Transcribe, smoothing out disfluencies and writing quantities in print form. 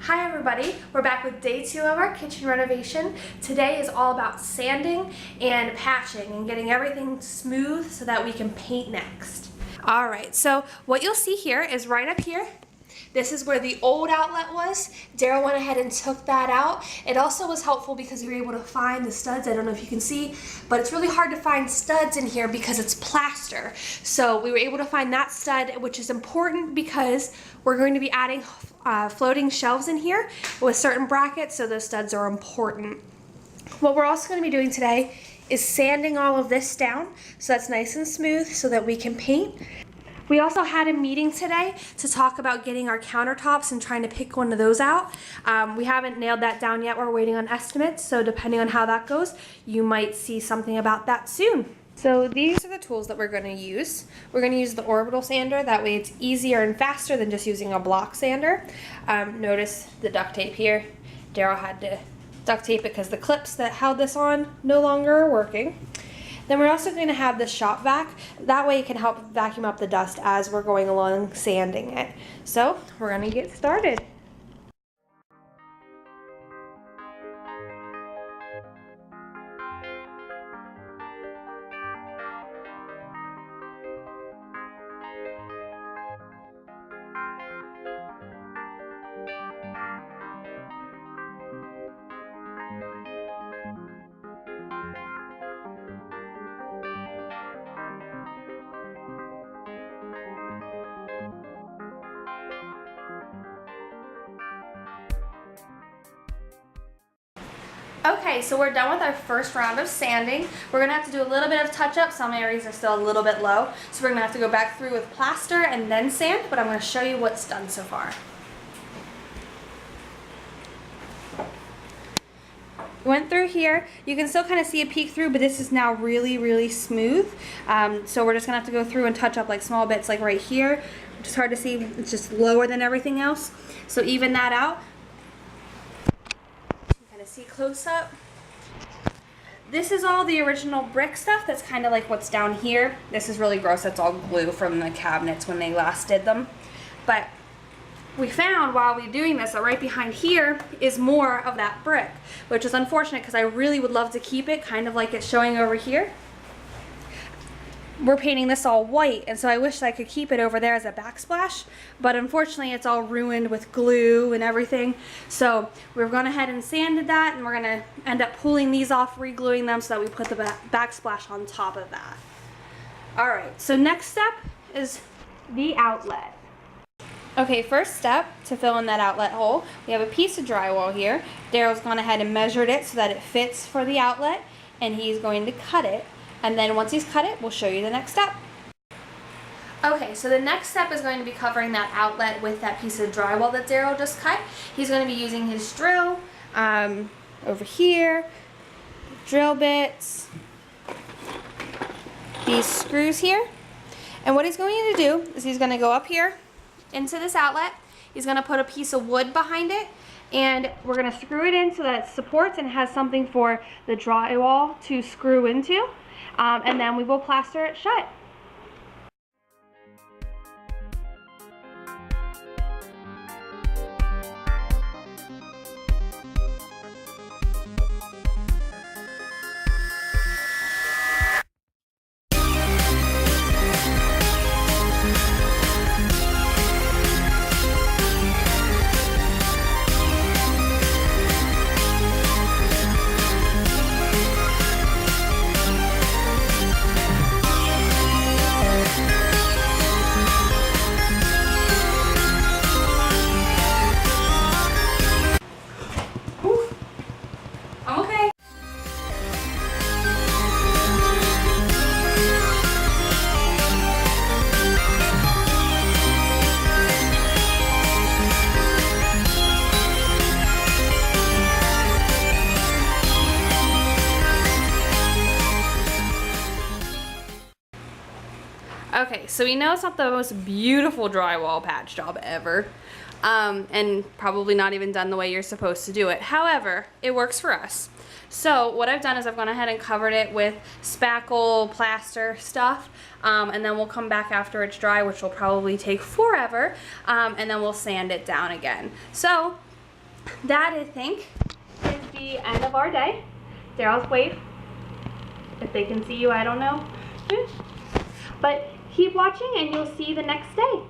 Hi everybody, we're back with day 2 of our kitchen renovation. Today is all about sanding and patching and getting everything smooth so that we can paint next. Alright, so what you'll see here is right up here. This is where the old outlet was. Daryl went ahead and took that out. It also was helpful because we were able to find the studs. I don't know if you can see, but it's really hard to find studs in here because it's plaster. So we were able to find that stud, which is important because we're going to be adding floating shelves in here with certain brackets, so those studs are important. What we're also going to be doing today is sanding all of this down so that's nice and smooth so that we can paint. We also had a meeting today to talk about getting our countertops and trying to pick one of those out. We haven't nailed that down yet. We're waiting on estimates, so depending on how that goes, you might see something about that soon. So these are the tools that we're going to use. We're going to use the orbital sander. That way it's easier and faster than just using a block sander. Notice the duct tape here. Daryl had to duct tape it because the clips that held this on no longer are working. Then we're also going to have the shop vac. That way it can help vacuum up the dust as we're going along sanding it. So we're going to get started. Okay, so we're done with our first round of sanding. We're gonna have to do a little bit of touch up. Some areas are still a little bit low. So we're gonna have to go back through with plaster and then sand, but I'm gonna show you what's done so far. Went through here. You can still kind of see a peek through, but this is now really, really smooth. So we're just gonna have to go through and touch up like small bits like right here. It's hard to see, it's just lower than everything else. So even that out. See close up. This is all the original brick stuff. That's kind of like what's down here. This is really gross. That's all glue from the cabinets when they last did them. But we found while we were doing this that right behind here is more of that brick, which is unfortunate because I really would love to keep it kind of like it's showing over here. We're painting this all white, and so I wish I could keep it over there as a backsplash, but unfortunately it's all ruined with glue and everything. So we've gone ahead and sanded that, and we're gonna end up pulling these off, re-gluing them so that we put the backsplash on top of that. All right, so next step is the outlet. Okay, first step to fill in that outlet hole, we have a piece of drywall here. Daryl's gone ahead and measured it so that it fits for the outlet, and he's going to cut it. And then once he's cut it, we'll show you the next step. Okay, so the next step is going to be covering that outlet with that piece of drywall that Daryl just cut. He's going to be using his drill over here, drill bits, these screws here. And what he's going to do is he's going to go up here into this outlet. He's going to put a piece of wood behind it, and we're going to screw it in so that it supports and has something for the drywall to screw into. And then we will plaster it shut. Okay, so we know it's not the most beautiful drywall patch job ever, and probably not even done the way you're supposed to do it. However, it works for us. So what I've done is I've gone ahead and covered it with spackle plaster stuff, and then we'll come back after it's dry, which will probably take forever, and then we'll sand it down again. So that, I think, is the end of our day. Daryl's wave. If they can see you, I don't know. But keep watching and you'll see the next day.